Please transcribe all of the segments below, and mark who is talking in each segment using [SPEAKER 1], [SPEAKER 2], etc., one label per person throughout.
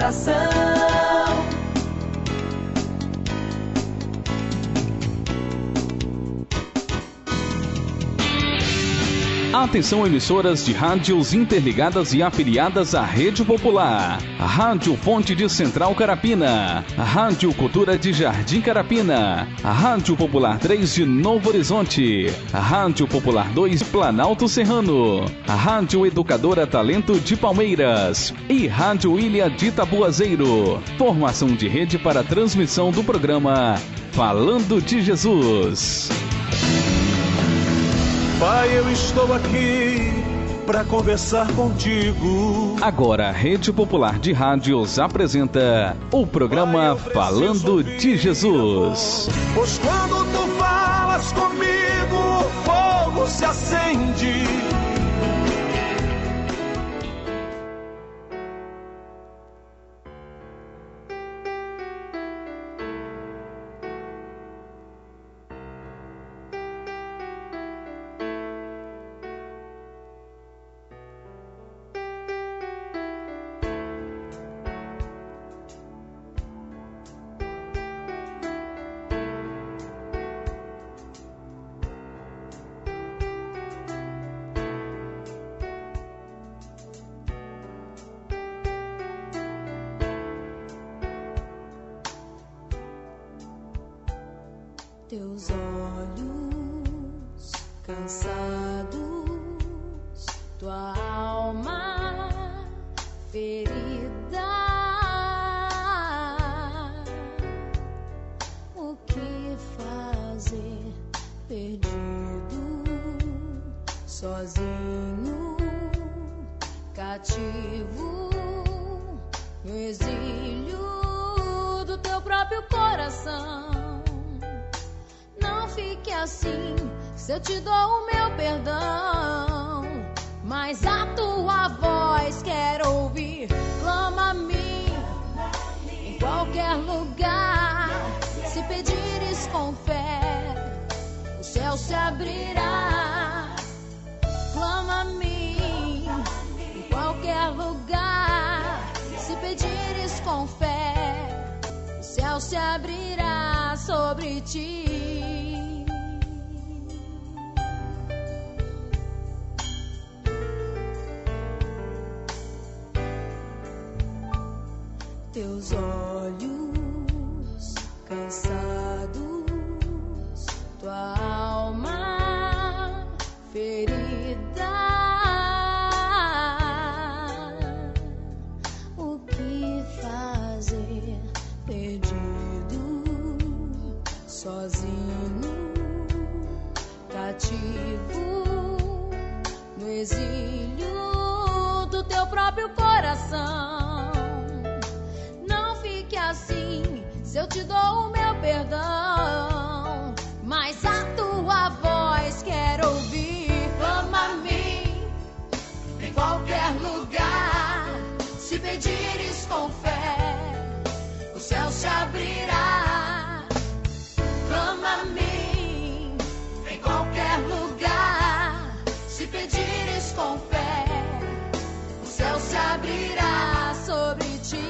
[SPEAKER 1] coração.
[SPEAKER 2] Atenção, emissoras de rádios interligadas e afiliadas à Rede Popular. Rádio Fonte de Central Carapina. Rádio Cultura de Jardim Carapina. Rádio Popular 3 de Novo Horizonte. Rádio Popular 2 Planalto Serrano. Rádio Educadora Talento de Palmeiras. E Rádio Ilha de Tabuazeiro. Formação de rede para a transmissão do programa Falando de Jesus.
[SPEAKER 3] Pai, eu estou aqui para conversar contigo.
[SPEAKER 2] Agora, a Rede Popular de Rádios apresenta o programa
[SPEAKER 3] Pai,
[SPEAKER 2] Falando de Jesus.
[SPEAKER 3] Pois quando tu falas comigo, o fogo se acende.
[SPEAKER 1] Teus olhos cansados, tua alma ferida. O que fazer perdido, sozinho, cativo, no exílio do teu próprio coração? Não fique assim, se eu te dou o meu perdão, mas a tua voz quero ouvir. Clama a mim em qualquer lugar. Se pedires com fé, o céu se abrirá. Clama a mim em qualquer lugar. Se pedires com fé, o céu se abrirá sobre ti. Teus olhos cansados, tua alma ferida. O que fazer perdido, sozinho, cativo, no exílio do teu próprio coração? Assim, se eu te dou o meu perdão, mas a tua voz quero ouvir. Clama a mim em qualquer lugar. Se pedires com fé, o céu se abrirá. Clama a mim em qualquer lugar. Se pedires com fé, o céu se abrirá sobre ti.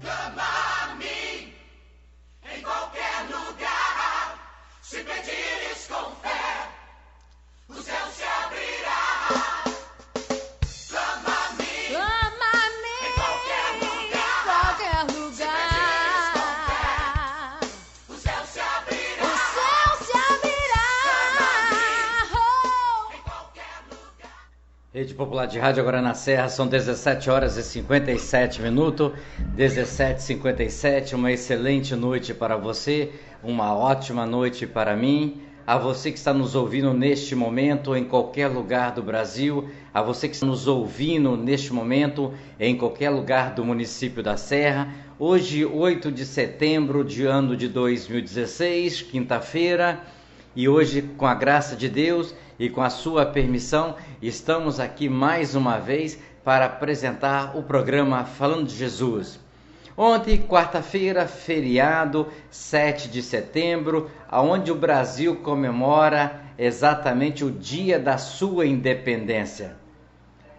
[SPEAKER 3] Clama a mim em qualquer lugar. Se pedires com fé, o céu se abrirá. Clama a mim em qualquer lugar. Se pedires com fé, o céu se abrirá.
[SPEAKER 1] O céu se abrirá.
[SPEAKER 3] Clama a mim em qualquer lugar.
[SPEAKER 4] Rede Popular de Rádio agora na Serra, são 17 horas e 57 minutos, 17h57, uma excelente noite para você, uma ótima noite para mim, a você que está nos ouvindo neste momento em qualquer lugar do Brasil, a você que está nos ouvindo neste momento em qualquer lugar do município da Serra. Hoje, 8 de setembro de ano de 2016, quinta-feira, e hoje, com a graça de Deus e com a sua permissão, estamos aqui mais uma vez para apresentar o programa Falando de Jesus. Ontem, quarta-feira, feriado, 7 de setembro, onde o Brasil comemora exatamente o dia da sua independência.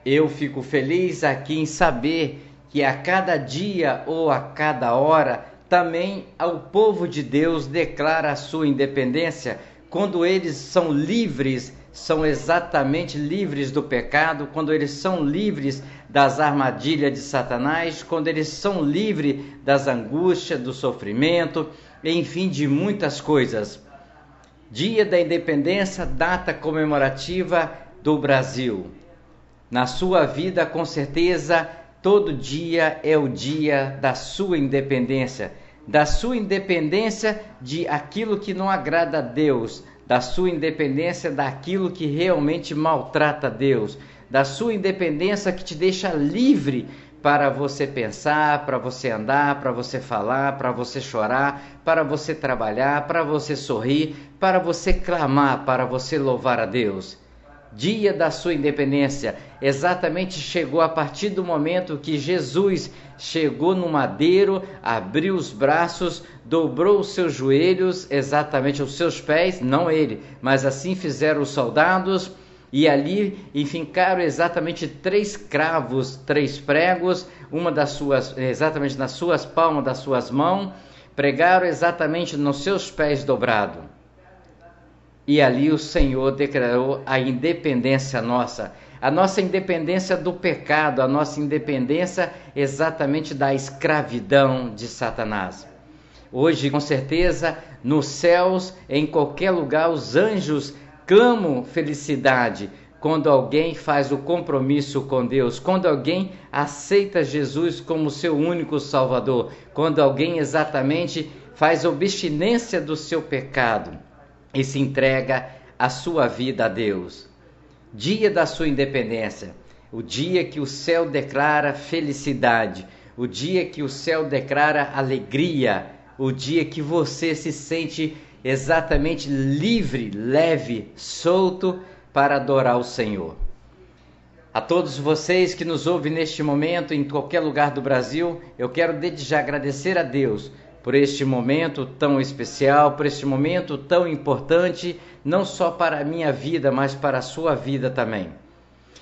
[SPEAKER 4] Eu fico feliz aqui em saber que a cada dia ou a cada hora também o povo de Deus declara a sua independência quando eles são livres, são exatamente livres do pecado, quando eles são livres das armadilhas de Satanás, quando eles são livres das angústias, do sofrimento, enfim, de muitas coisas. Dia da Independência, data comemorativa do Brasil. Na sua vida, com certeza, todo dia é o dia da sua independência de aquilo que não agrada a Deus, da sua independência daquilo que realmente maltrata a Deus, da sua independência que te deixa livre para você pensar, para você andar, para você falar, para você chorar, para você trabalhar, para você sorrir, para você clamar, para você louvar a Deus. Dia da sua independência, exatamente chegou a partir do momento que Jesus chegou no madeiro, abriu os braços, dobrou os seus joelhos, exatamente os seus pés, não ele, mas assim fizeram os soldados, e ali enfincaram exatamente 3 cravos, 3 pregos, exatamente nas suas palmas das suas mãos, pregaram exatamente nos seus pés dobrados. E ali o Senhor declarou a independência nossa, a nossa independência do pecado, a nossa independência exatamente da escravidão de Satanás. Hoje, com certeza, nos céus, em qualquer lugar, os anjos clamam felicidade quando alguém faz o compromisso com Deus, quando alguém aceita Jesus como seu único Salvador, quando alguém exatamente faz abstinência do seu pecado e se entrega a sua vida a Deus. Dia da sua independência, o dia que o céu declara felicidade, o dia que o céu declara alegria, o dia que você se sente exatamente livre, leve, solto para adorar o Senhor. A todos vocês que nos ouvem neste momento, em qualquer lugar do Brasil, eu quero desde já agradecer a Deus por este momento tão especial, por este momento tão importante, não só para a minha vida, mas para a sua vida também.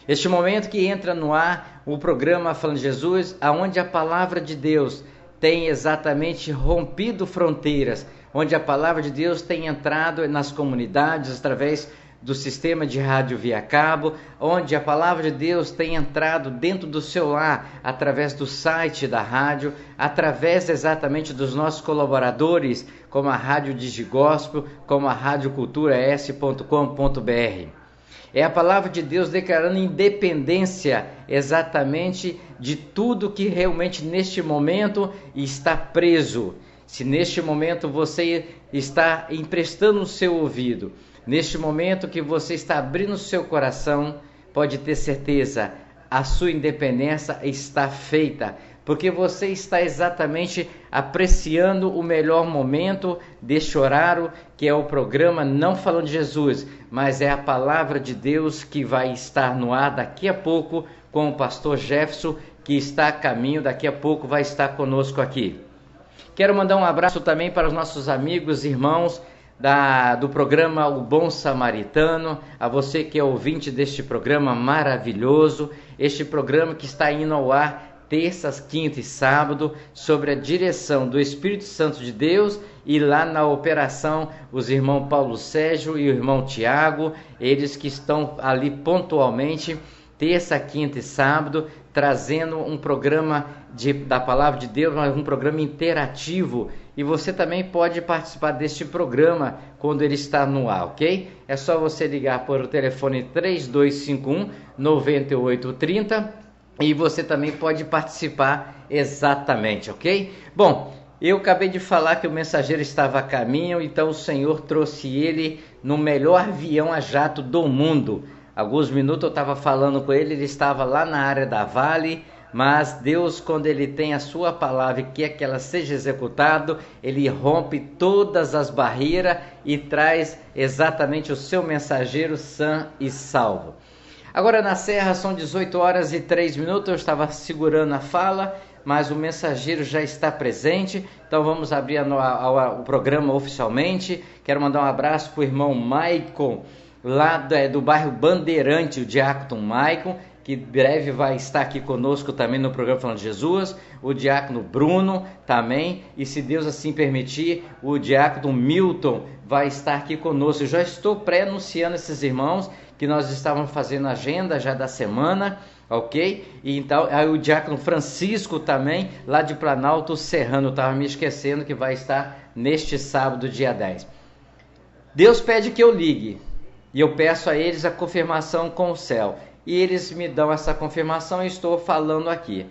[SPEAKER 4] Este momento que entra no ar o programa Falando de Jesus, onde a palavra de Deus tem exatamente rompido fronteiras, onde a palavra de Deus tem entrado nas comunidades através do sistema de rádio via cabo, onde a palavra de Deus tem entrado dentro do seu lar, através do site da rádio, através exatamente dos nossos colaboradores, como a Rádio Digigospel, como a radioculturaS.com.br. É a palavra de Deus declarando independência exatamente de tudo que realmente neste momento está preso. Se neste momento você está emprestando o seu ouvido, neste momento que você está abrindo o seu coração, pode ter certeza, a sua independência está feita, porque você está exatamente apreciando o melhor momento deste horário, que é o programa Não Falando de Jesus, mas é a palavra de Deus que vai estar no ar daqui a pouco com o pastor Jefferson, que está a caminho, daqui a pouco vai estar conosco aqui. Quero mandar um abraço também para os nossos amigos e irmãos do programa O Bom Samaritano, a você que é ouvinte deste programa maravilhoso, este programa que está indo ao ar terças, quinta e sábado, sobre a direção do Espírito Santo de Deus, e lá na operação os irmãos Paulo Sérgio e o irmão Tiago, eles que estão ali pontualmente, terça, quinta e sábado, trazendo um programa da Palavra de Deus, um programa interativo, e você também pode participar deste programa quando ele está no ar, ok? É só você ligar por o telefone 3251-9830 e você também pode participar exatamente, ok? Bom, eu acabei de falar que o mensageiro estava a caminho, então o Senhor trouxe ele no melhor avião a jato do mundo. Alguns minutos eu estava falando com ele, ele estava lá na área da Vale, mas Deus, quando Ele tem a sua palavra e quer que ela seja executada, Ele rompe todas as barreiras e traz exatamente o seu mensageiro sã e salvo. Agora na Serra são 18 horas e 3 minutos, eu estava segurando a fala, mas o mensageiro já está presente, então vamos abrir o programa oficialmente. Quero mandar um abraço para o irmão Maicon, lá do bairro Bandeirante, o diácono Maicon, que breve vai estar aqui conosco também no programa Falando de Jesus, o diácono Bruno também, e se Deus assim permitir, o diácono Milton vai estar aqui conosco. Eu já estou pré-anunciando esses irmãos, que nós estávamos fazendo a agenda já da semana, ok? E então, aí o diácono Francisco também, lá de Planalto Serrano, estava me esquecendo que vai estar neste sábado, dia 10. Deus pede que eu ligue, e eu peço a eles a confirmação com o céu. E eles me dão essa confirmação e estou falando aqui,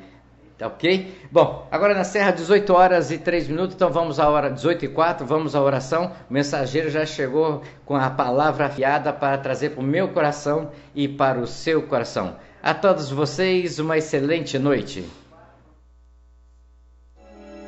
[SPEAKER 4] ok? Bom, agora na Serra, 18 horas e 3 minutos, então vamos à hora 18 e 4, vamos à oração. O mensageiro já chegou com a palavra afiada para trazer para o meu coração e para o seu coração. A todos vocês, uma excelente noite.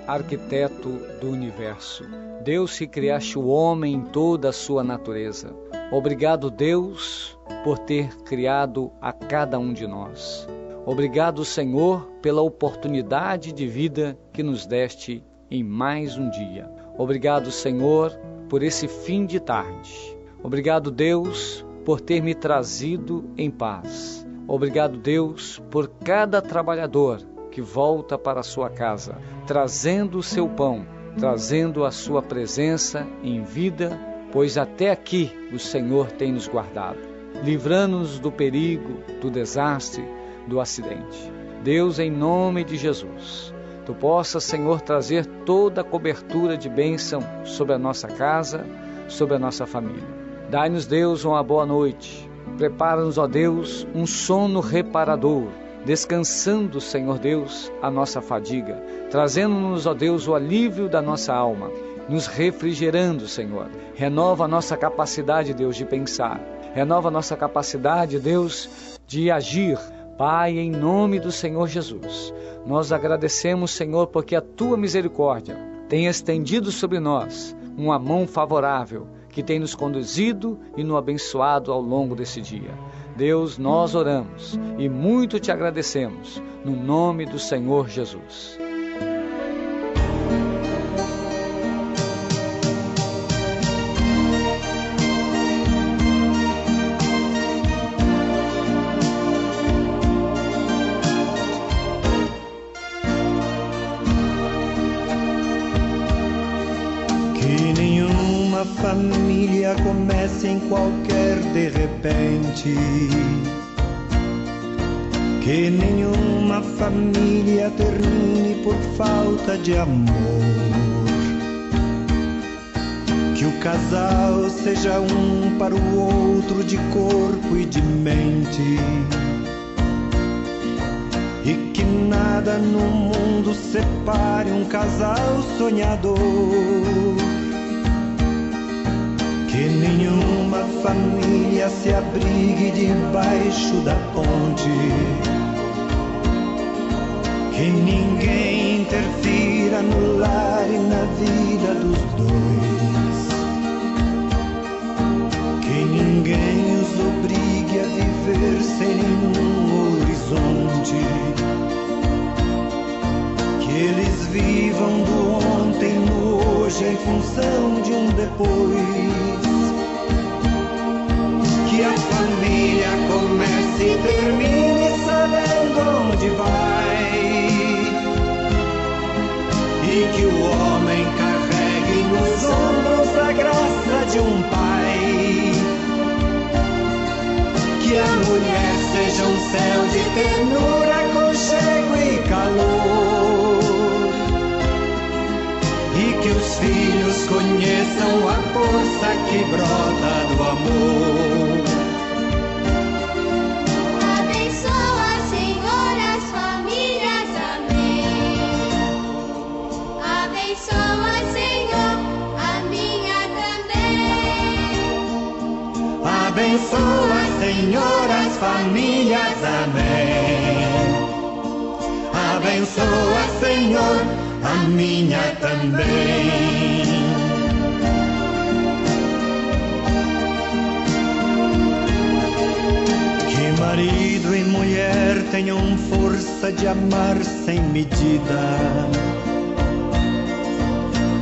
[SPEAKER 5] Arquiteto do universo, Deus que criaste o homem em toda a sua natureza. Obrigado, Deus, por ter criado a cada um de nós. Obrigado, Senhor, pela oportunidade de vida que nos deste em mais um dia. Obrigado, Senhor, por esse fim de tarde. Obrigado, Deus, por ter me trazido em paz. Obrigado, Deus, por cada trabalhador que volta para a sua casa, trazendo o seu pão, trazendo a sua presença em vida, pois até aqui o Senhor tem nos guardado, livrando-nos do perigo, do desastre, do acidente. Deus, em nome de Jesus, Tu possas, Senhor, trazer toda a cobertura de bênção sobre a nossa casa, sobre a nossa família. Dai-nos, Deus, uma boa noite. Prepara-nos, ó Deus, um sono reparador, descansando, Senhor Deus, a nossa fadiga, trazendo-nos, ó Deus, o alívio da nossa alma, nos refrigerando, Senhor. Renova a nossa capacidade, Deus, de pensar. Renova a nossa capacidade, Deus, de agir. Pai, em nome do Senhor Jesus, nós agradecemos, Senhor, porque a Tua misericórdia tem estendido sobre nós uma mão favorável, que tem nos conduzido e nos abençoado ao longo desse dia. Deus, nós oramos e muito Te agradecemos, no nome do Senhor Jesus.
[SPEAKER 3] Família comece em qualquer de repente, que nenhuma família termine por falta de amor, que o casal seja um para o outro de corpo e de mente, e que nada no mundo separe um casal sonhador. Que nenhuma família se abrigue debaixo da ponte, que ninguém interfira no lar e na vida dos dois, que ninguém os obrigue a viver sem nenhum horizonte, que eles vivam do ontem no hoje em função de um depois. Que a família comece e termine sabendo onde vai, e que o homem carregue nos ombros a graça de um pai, que a mulher seja um céu de ternura, aconchego e calor, e que os filhos conheçam a força que brota do amor.
[SPEAKER 1] Abençoa, Senhor, as famílias, amém. Abençoa, Senhor, a minha também.
[SPEAKER 3] Abençoa, Senhor, as famílias, amém. Abençoa, Senhor, a minha também. Que marido e mulher tenham força de amar sem medida,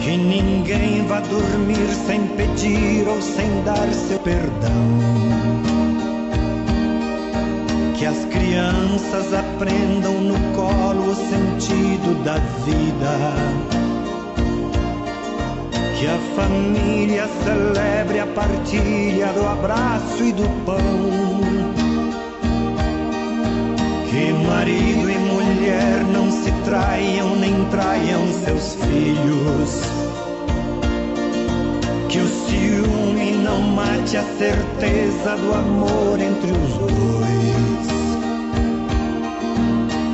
[SPEAKER 3] que ninguém vá dormir sem pedir ou sem dar seu perdão, que as crianças aprendam no colo o sentido da vida, que a família celebre a partilha do abraço e do pão, que marido e mulher não se traiam nem traiam seus filhos, que o ciúme não mate a certeza do amor entre os dois,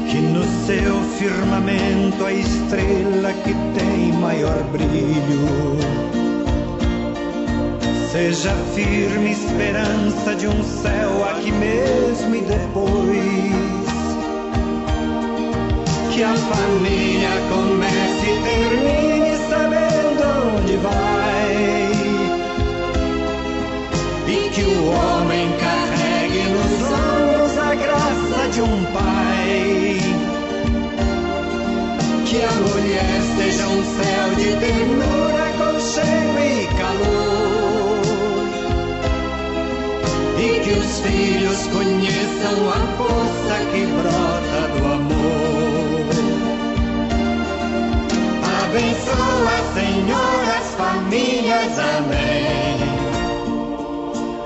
[SPEAKER 3] que no seu firmamento a estrela que tem maior brilho seja firme esperança de um céu aqui mesmo e depois, que a família comece e termine sabendo onde vai, e que o homem carregue nos ombros a graça de um pai, que a mulher seja um céu de ternura, aconchego e calor, e que os filhos conheçam a força que brota do amor. Abençoa, Senhor, as famílias, amém.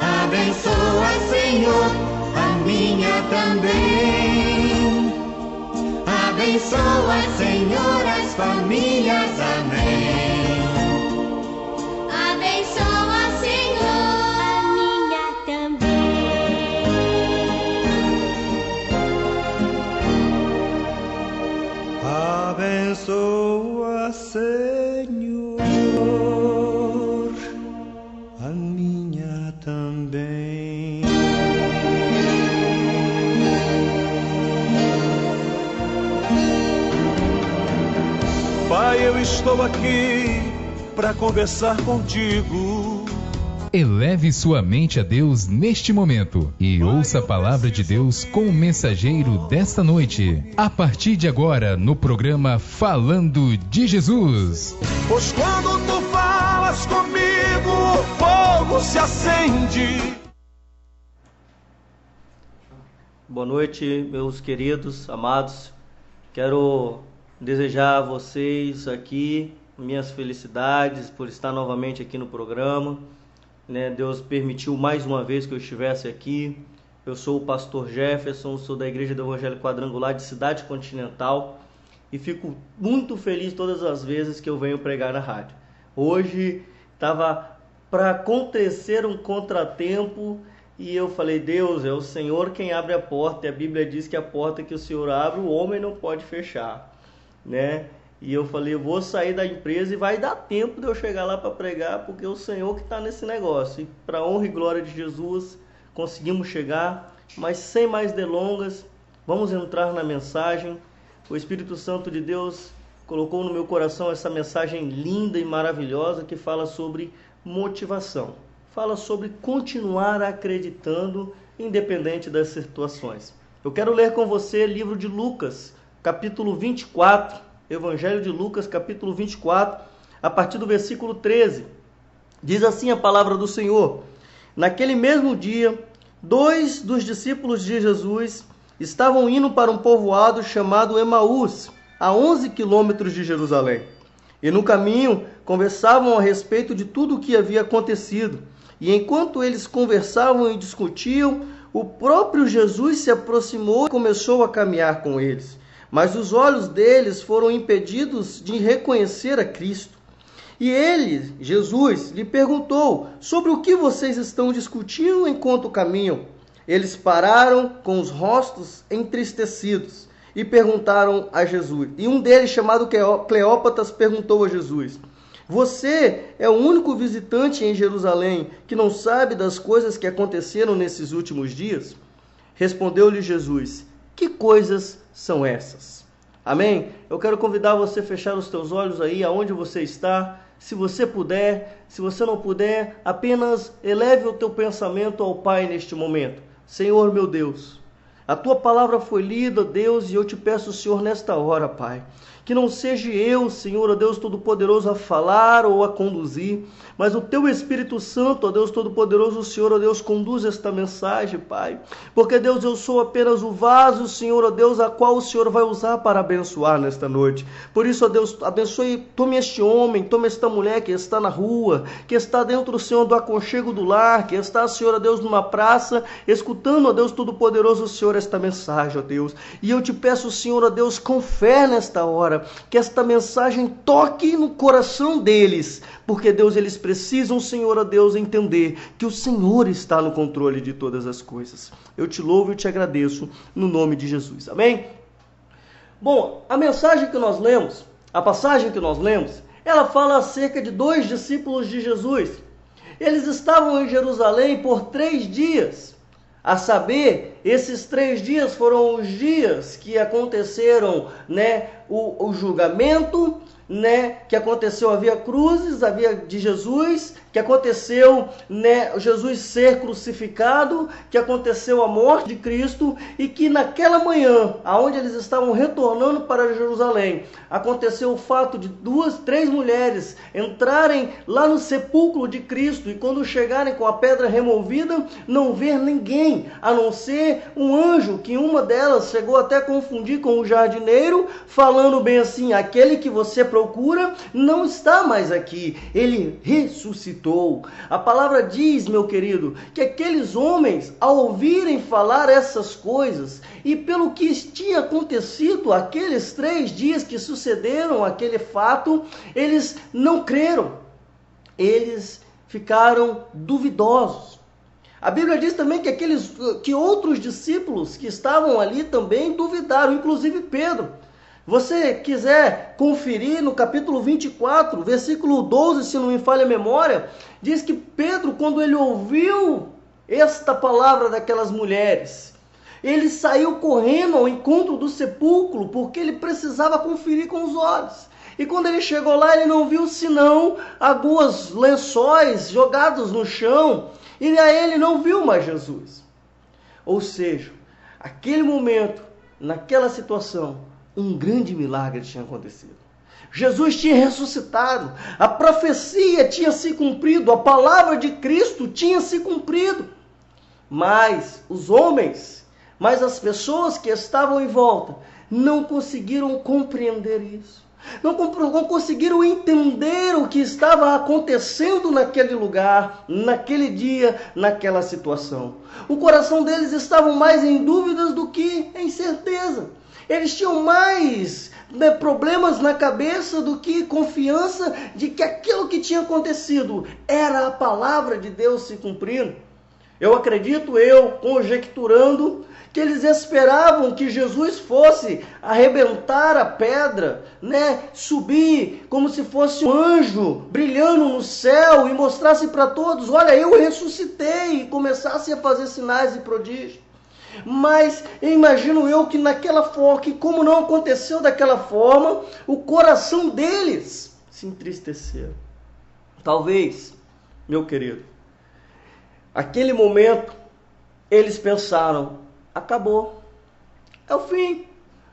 [SPEAKER 3] Abençoa, Senhor, a minha também. Abençoa, Senhor, as famílias, amém.
[SPEAKER 1] Abençoa, Senhor, a minha também.
[SPEAKER 3] Abençoa, Senhor, a minha também.
[SPEAKER 6] Pai, eu estou aqui para conversar contigo.
[SPEAKER 7] Eleve sua mente a Deus neste momento e ouça a palavra de Deus com o mensageiro desta noite. A partir de agora, no programa Falando de Jesus.
[SPEAKER 6] Pois quando tu falas comigo, o fogo se acende.
[SPEAKER 8] Boa noite, meus queridos, amados. Quero desejar a vocês aqui minhas felicidades por estar novamente aqui no programa. Deus permitiu mais uma vez que eu estivesse aqui. Eu sou o pastor Jefferson, sou da Igreja do Evangelho Quadrangular de Cidade Continental e fico muito feliz todas as vezes que eu venho pregar na rádio. Hoje estava para acontecer um contratempo e eu falei, Deus, é o Senhor quem abre a porta, e a Bíblia diz que a porta que o Senhor abre, o homem não pode fechar, E eu falei, eu vou sair da empresa e vai dar tempo de eu chegar lá para pregar, porque é o Senhor que está nesse negócio. E para honra e glória de Jesus, conseguimos chegar, mas sem mais delongas, vamos entrar na mensagem. O Espírito Santo de Deus colocou no meu coração essa mensagem linda e maravilhosa que fala sobre motivação. Fala sobre continuar acreditando, independente das situações. Eu quero ler com você o livro de Lucas, capítulo 24, Evangelho de Lucas, capítulo 24, a partir do versículo 13. Diz assim a palavra do Senhor: Naquele mesmo dia, 2 dos discípulos de Jesus estavam indo para um povoado chamado Emaús, a 11 quilômetros de Jerusalém. E no caminho conversavam a respeito de tudo o que havia acontecido. E enquanto eles conversavam e discutiam, o próprio Jesus se aproximou e começou a caminhar com eles. Mas os olhos deles foram impedidos de reconhecer a Cristo. E ele, Jesus, lhe perguntou: sobre o que vocês estão discutindo enquanto caminham? Eles pararam com os rostos entristecidos e perguntaram a Jesus. E um deles, chamado Cleópatas, perguntou a Jesus: você é o único visitante em Jerusalém que não sabe das coisas que aconteceram nesses últimos dias? Respondeu-lhe Jesus: que coisas são essas? Amém? Eu quero convidar você a fechar os teus olhos aí, aonde você está. Se você puder, se você não puder, apenas eleve o teu pensamento ao Pai neste momento. Senhor meu Deus, A tua palavra foi lida, Deus, e eu te peço, Senhor, nesta hora, Pai, que não seja eu, Senhor, ó Deus Todo-Poderoso, a falar ou a conduzir, mas o Teu Espírito Santo, ó Deus Todo-Poderoso, o Senhor, ó Deus, conduz esta mensagem, Pai. Porque, Deus, eu sou apenas o vaso, Senhor, ó Deus, a qual o Senhor vai usar para abençoar nesta noite. Por isso, ó Deus, abençoe, tome este homem, tome esta mulher que está na rua, que está dentro, Senhor, do aconchego do lar, que está, Senhor, ó Deus, numa praça, escutando, ó Deus Todo-Poderoso, Senhor, esta mensagem, ó Deus. E eu te peço, Senhor, ó Deus, com fé nesta hora, que esta mensagem toque no coração deles, porque, Deus, eles precisam, Senhor, ó Deus, entender que o Senhor está no controle de todas as coisas. Eu te louvo e te agradeço no nome de Jesus. Amém? Bom, a mensagem que nós lemos, a passagem que nós lemos, ela fala acerca de 2 discípulos de Jesus. Eles estavam em Jerusalém por 3 dias. A saber, esses 3 dias foram os dias que aconteceram, o julgamento, que aconteceu a Via Cruzes, a Via de Jesus, que aconteceu, Jesus ser crucificado, que aconteceu a morte de Cristo, e que naquela manhã, aonde eles estavam retornando para Jerusalém, aconteceu o fato de 3 mulheres entrarem lá no sepulcro de Cristo, e quando chegarem com a pedra removida, não ver ninguém, a não ser um anjo, que uma delas chegou até a confundir com o jardineiro, falando bem assim: aquele que você procura não está mais aqui, ele ressuscitou. A palavra diz, meu querido, que aqueles homens, ao ouvirem falar essas coisas, e pelo que tinha acontecido aqueles 3 dias que sucederam aquele fato, eles não creram, eles ficaram duvidosos. A Bíblia diz também que outros discípulos que estavam ali também duvidaram, inclusive Pedro. Você quiser conferir no capítulo 24, versículo 12, se não me falha a memória, diz que Pedro, quando ele ouviu esta palavra daquelas mulheres, ele saiu correndo ao encontro do sepulcro, porque ele precisava conferir com os olhos. E quando ele chegou lá, ele não viu senão alguns lençóis jogados no chão, e aí ele não viu mais Jesus. Ou seja, aquele momento, naquela situação, um grande milagre tinha acontecido. Jesus tinha ressuscitado, a profecia tinha se cumprido, a palavra de Cristo tinha se cumprido. Mas os homens, mas as pessoas que estavam em volta, não conseguiram compreender isso. Não conseguiram entender o que estava acontecendo naquele lugar, naquele dia, naquela situação. O coração deles estava mais em dúvidas do que em certeza. Eles tinham mais problemas na cabeça do que confiança de que aquilo que tinha acontecido era a palavra de Deus se cumprindo. Eu acredito, conjecturando, que eles esperavam que Jesus fosse arrebentar a pedra, subir como se fosse um anjo brilhando no céu e mostrasse para todos: olha, eu ressuscitei, e começasse a fazer sinais e prodígios. Mas imagino eu que naquela forma, que como não aconteceu daquela forma, o coração deles se entristeceu. Talvez, meu querido, aquele momento eles pensaram: acabou, é o fim,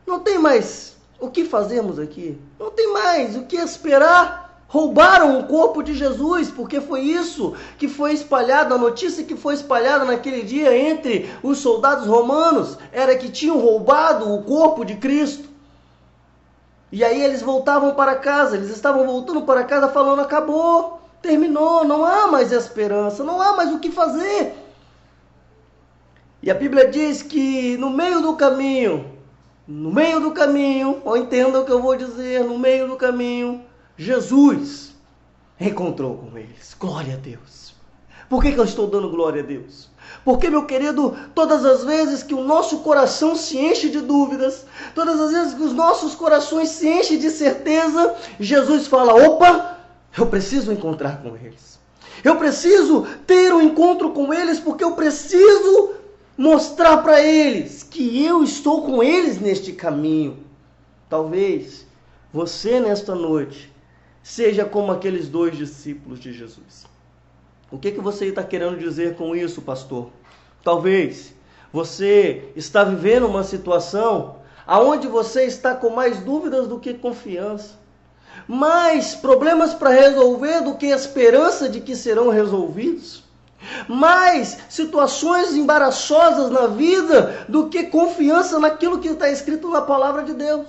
[SPEAKER 8] não tem mais o que fazermos aqui, não tem mais o que esperar. Roubaram o corpo de Jesus, porque foi isso que foi espalhado, a notícia que foi espalhada naquele dia entre os soldados romanos, era que tinham roubado o corpo de Cristo. E aí eles voltavam para casa, eles estavam voltando para casa falando: acabou, terminou, não há mais esperança, não há mais o que fazer. E a Bíblia diz que no meio do caminho, entenda o que eu vou dizer, no meio do caminho, Jesus encontrou com eles. Glória a Deus. Por que eu estou dando glória a Deus? Porque, meu querido, todas as vezes que o nosso coração se enche de dúvidas, todas as vezes que os nossos corações se enchem de certeza, Jesus fala: opa, eu preciso encontrar com eles. Eu preciso ter um encontro com eles, porque eu preciso mostrar para eles que eu estou com eles neste caminho. Talvez você, nesta noite, seja como aqueles 2 discípulos de Jesus. O que você está querendo dizer com isso, pastor? Talvez Você está vivendo uma situação aonde você está com mais dúvidas do que confiança, mais problemas para resolver do que esperança de que serão resolvidos, mais situações embaraçosas na vida do que confiança naquilo que está escrito na palavra de Deus.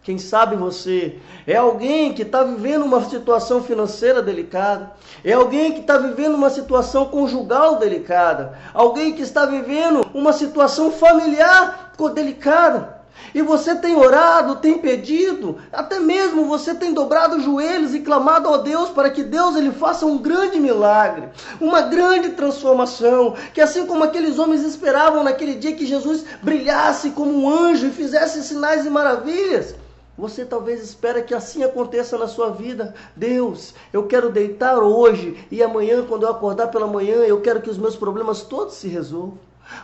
[SPEAKER 8] Quem sabe você é alguém que está vivendo uma situação financeira delicada, é alguém que está vivendo uma situação conjugal delicada, alguém que está vivendo uma situação familiar delicada. E você tem orado, tem pedido, até mesmo você tem dobrado os joelhos e clamado a Deus para que Deus ele faça um grande milagre, uma grande transformação, que assim como aqueles homens esperavam naquele dia que Jesus brilhasse como um anjo e fizesse sinais e maravilhas, você talvez espera que assim aconteça na sua vida. Deus, eu quero deitar hoje e amanhã, quando eu acordar pela manhã, eu quero que os meus problemas todos se resolvam.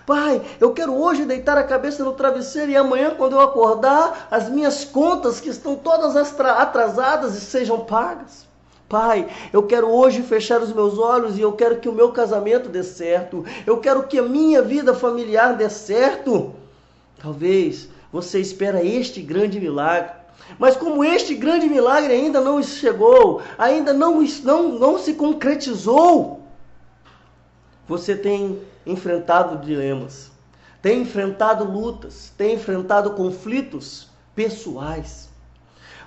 [SPEAKER 8] Pai, eu quero hoje deitar a cabeça no travesseiro e amanhã, quando eu acordar, as minhas contas que estão todas atrasadas sejam pagas. Pai, eu quero hoje fechar os meus olhos e eu quero que o meu casamento dê certo. Eu quero que a minha vida familiar dê certo. Talvez você espera este grande milagre. Mas como este grande milagre ainda não chegou, ainda não se concretizou, você tem enfrentado dilemas, tem enfrentado lutas, tem enfrentado conflitos pessoais.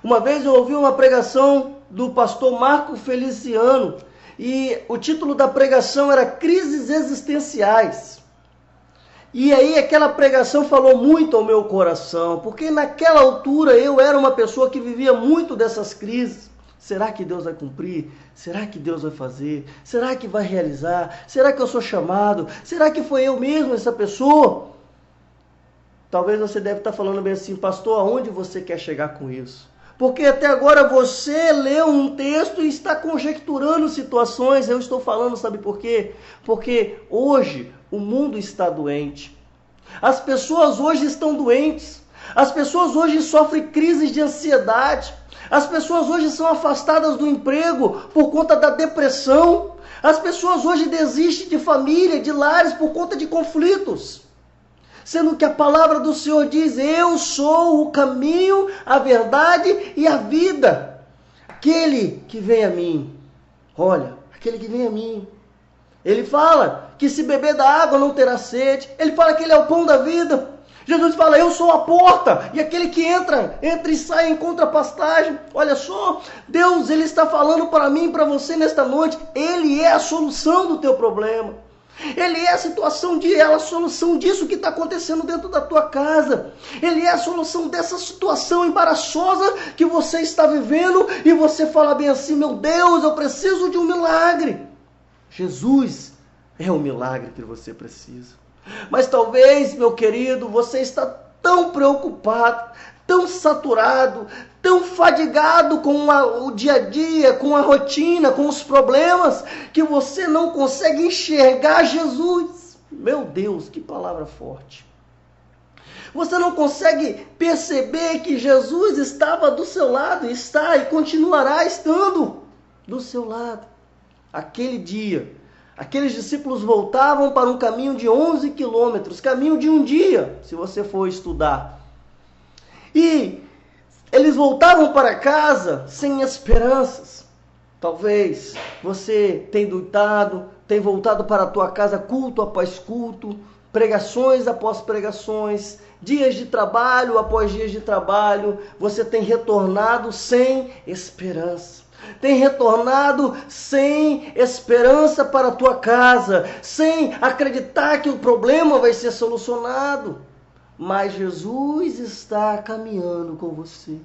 [SPEAKER 8] Uma vez eu ouvi uma pregação do pastor Marco Feliciano e o título da pregação era Crises Existenciais. E aí aquela pregação falou muito ao meu coração, porque naquela altura eu era uma pessoa que vivia muito dessas crises. Será que Deus vai cumprir? Será que Deus vai fazer? Será que vai realizar? Será que eu sou chamado? Será que foi eu mesmo essa pessoa? Talvez você deve estar falando bem assim, pastor, aonde você quer chegar com isso? Porque até agora você leu um texto e está conjecturando situações. Eu estou falando, sabe por quê? Porque hoje o mundo está doente. As pessoas hoje estão doentes. As pessoas hoje sofrem crises de ansiedade. As pessoas hoje são afastadas do emprego por conta da depressão. As pessoas hoje desistem de família, de lares por conta de conflitos. Sendo que a palavra do Senhor diz, eu sou o caminho, a verdade e a vida. Aquele que vem a mim, olha, aquele que vem a mim. Ele fala que se beber da água não terá sede. Ele fala que ele é o pão da vida. Jesus fala, eu sou a porta, e aquele que entra e sai encontra pastagem. Olha só, Deus ele está falando para mim e para você nesta noite, Ele é a solução do teu problema. Ele é a solução disso que está acontecendo dentro da tua casa. Ele é a solução dessa situação embaraçosa que você está vivendo e você fala bem assim, meu Deus, eu preciso de um milagre. Jesus é o milagre que você precisa. Mas talvez, meu querido, você está tão preocupado, tão saturado, tão fadigado com o dia a dia, com a rotina, com os problemas, que você não consegue enxergar Jesus. Meu Deus, que palavra forte. Você não consegue perceber que Jesus estava do seu lado, está e continuará estando do seu lado. Aquele dia, aqueles discípulos voltavam para um caminho de 11 quilômetros, caminho de um dia, se você for estudar. E eles voltavam para casa sem esperanças. Talvez você tenha deitado, tenha voltado para a tua casa culto após culto, pregações após pregações, dias de trabalho após dias de trabalho, você tem retornado sem esperança. Tem retornado sem esperança para a tua casa, sem acreditar que o problema vai ser solucionado. Mas Jesus está caminhando com você.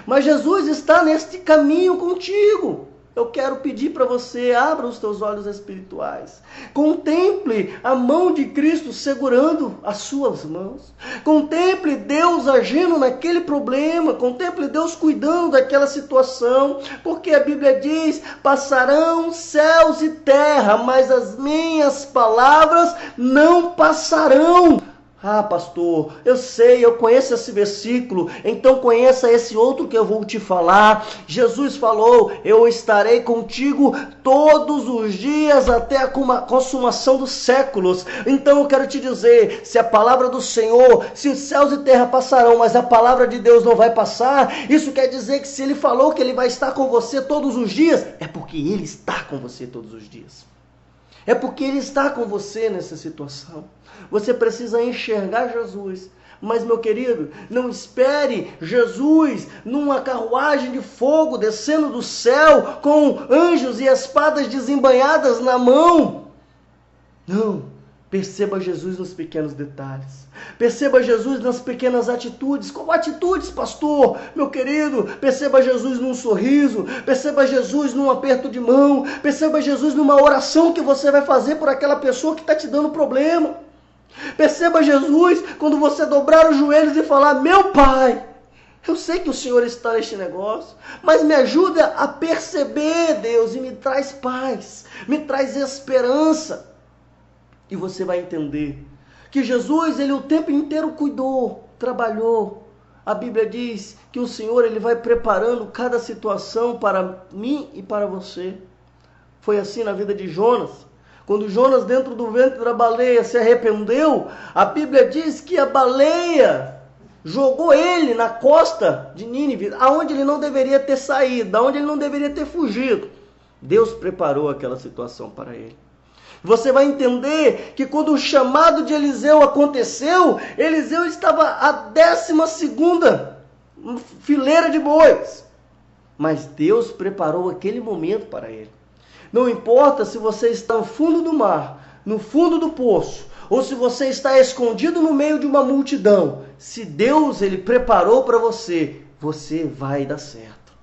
[SPEAKER 8] Mas Jesus está neste caminho contigo. Eu quero pedir para você, abra os teus olhos espirituais. Contemple a mão de Cristo segurando as suas mãos. Contemple Deus agindo naquele problema. Contemple Deus cuidando daquela situação. Porque a Bíblia diz, passarão céus e terra, mas as minhas palavras não passarão. Ah, pastor, eu sei, eu conheço esse versículo, então conheça esse outro que eu vou te falar. Jesus falou, eu estarei contigo todos os dias até a consumação dos séculos. Então eu quero te dizer, se a palavra do Senhor, se os céus e terra passarão, mas a palavra de Deus não vai passar, isso quer dizer que se Ele falou que Ele vai estar com você todos os dias, é porque Ele está com você todos os dias. É porque Ele está com você nessa situação. Você precisa enxergar Jesus. Mas, meu querido, não espere Jesus numa carruagem de fogo descendo do céu com anjos e espadas desembainhadas na mão. Não. Perceba Jesus nos pequenos detalhes. Perceba Jesus nas pequenas atitudes. Como atitudes, pastor? Meu querido, perceba Jesus num sorriso. Perceba Jesus num aperto de mão. Perceba Jesus numa oração que você vai fazer por aquela pessoa que está te dando problema. Perceba Jesus quando você dobrar os joelhos e falar, meu Pai, eu sei que o Senhor está neste negócio, mas me ajuda a perceber, Deus, e me traz paz, me traz esperança. E você vai entender que Jesus, Ele o tempo inteiro cuidou, trabalhou. A Bíblia diz que o Senhor, Ele vai preparando cada situação para mim e para você. Foi assim na vida de Jonas. Quando Jonas, dentro do ventre da baleia, se arrependeu, a Bíblia diz que a baleia jogou ele na costa de Nínive, aonde ele não deveria ter saído, aonde ele não deveria ter fugido. Deus preparou aquela situação para ele. Você vai entender que quando o chamado de Eliseu aconteceu, Eliseu estava à 12ª fileira de bois. Mas Deus preparou aquele momento para ele. Não importa se você está no fundo do mar, no fundo do poço, ou se você está escondido no meio de uma multidão. Se Deus, Ele preparou para você, você vai dar certo.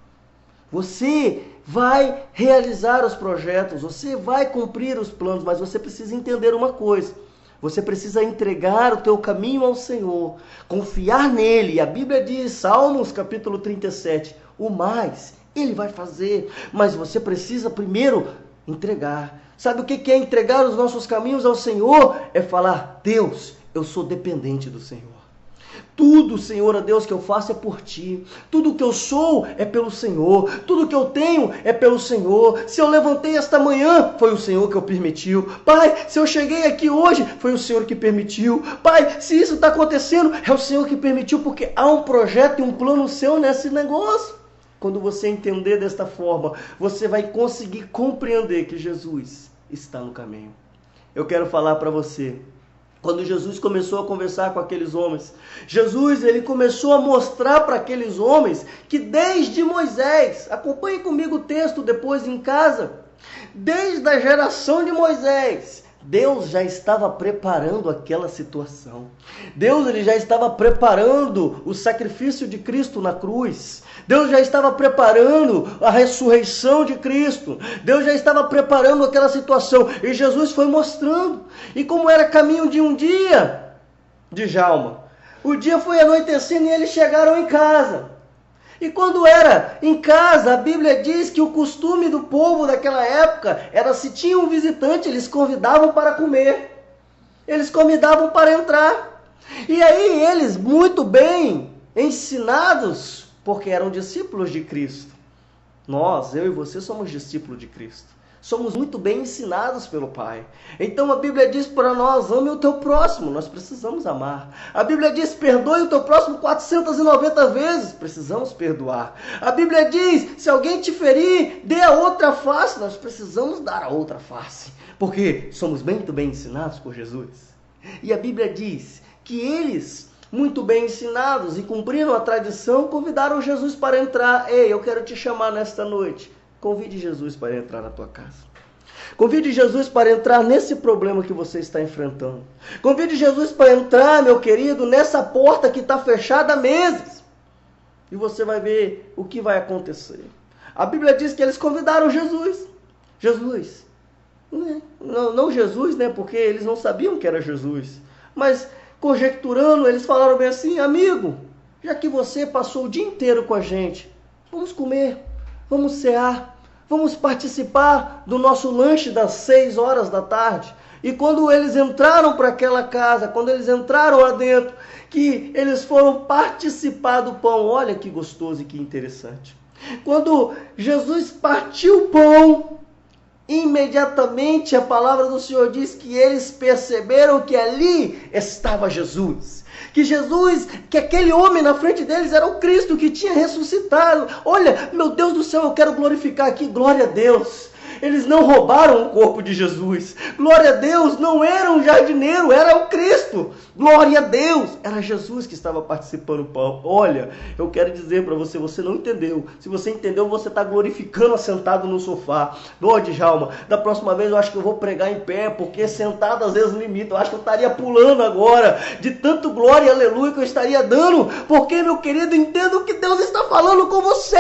[SPEAKER 8] Você vai realizar os projetos, você vai cumprir os planos, mas você precisa entender uma coisa. Você precisa entregar o teu caminho ao Senhor, confiar nele. A Bíblia diz, Salmos capítulo 37, o mais Ele vai fazer, mas você precisa primeiro entregar. Sabe o que é entregar os nossos caminhos ao Senhor? É falar, Deus, eu sou dependente do Senhor. Tudo, Senhor, a Deus, que eu faço é por Ti. Tudo que eu sou é pelo Senhor. Tudo que eu tenho é pelo Senhor. Se eu levantei esta manhã, foi o Senhor que eu permitiu. Pai, se eu cheguei aqui hoje, foi o Senhor que permitiu. Pai, se isso está acontecendo, é o Senhor que permitiu, porque há um projeto e um plano seu nesse negócio. Quando você entender desta forma, você vai conseguir compreender que Jesus está no caminho. Eu quero falar para você, quando Jesus começou a conversar com aqueles homens, Jesus, ele começou a mostrar para aqueles homens que desde Moisés, acompanhe comigo o texto depois em casa, desde a geração de Moisés, Deus já estava preparando aquela situação. Deus, ele já estava preparando o sacrifício de Cristo na cruz. Deus já estava preparando a ressurreição de Cristo. Deus já estava preparando aquela situação. E Jesus foi mostrando. E como era caminho de um dia, Djalma, o dia foi anoitecendo e eles chegaram em casa. E quando era em casa, a Bíblia diz que o costume do povo daquela época era, se tinha um visitante, eles convidavam para comer. Eles convidavam para entrar. E aí eles, muito bem ensinados, porque eram discípulos de Cristo. Nós, eu e você, somos discípulos de Cristo. Somos muito bem ensinados pelo Pai. Então a Bíblia diz para nós, ame o teu próximo. Nós precisamos amar. A Bíblia diz, perdoe o teu próximo 490 vezes. Precisamos perdoar. A Bíblia diz, se alguém te ferir, dê a outra face. Nós precisamos dar a outra face. Porque somos muito bem ensinados por Jesus. E a Bíblia diz que eles, muito bem ensinados e cumprindo a tradição, convidaram Jesus para entrar. Ei, eu quero te chamar nesta noite. Convide Jesus para entrar na tua casa. Convide Jesus para entrar nesse problema que você está enfrentando. Convide Jesus para entrar, meu querido, nessa porta que está fechada há meses. E você vai ver o que vai acontecer. A Bíblia diz que eles convidaram Jesus. Jesus. Não Jesus, né? Porque eles não sabiam que era Jesus. Mas conjecturando, eles falaram bem assim, amigo, já que você passou o dia inteiro com a gente, vamos comer. Vamos cear, vamos participar do nosso lanche das 6 horas da tarde. E quando eles entraram para aquela casa, quando eles entraram lá dentro, que eles foram participar do pão, olha que gostoso e que interessante. Quando Jesus partiu o pão, imediatamente a palavra do Senhor diz que eles perceberam que ali estava Jesus. Que aquele homem na frente deles era o Cristo que tinha ressuscitado. Olha, meu Deus do céu, eu quero glorificar aqui, glória a Deus. Eles não roubaram o corpo de Jesus. Glória a Deus, não era um jardineiro, era o Cristo. Glória a Deus, era Jesus que estava participando do pão. Olha, eu quero dizer para você, você não entendeu. Se você entendeu, você está glorificando assentado no sofá. Ô, Djalma, da próxima vez eu acho que eu vou pregar em pé, porque sentado às vezes limita. Eu acho que eu estaria pulando agora, de tanto glória e aleluia que eu estaria dando. Porque, meu querido, entenda o que Deus está falando com você.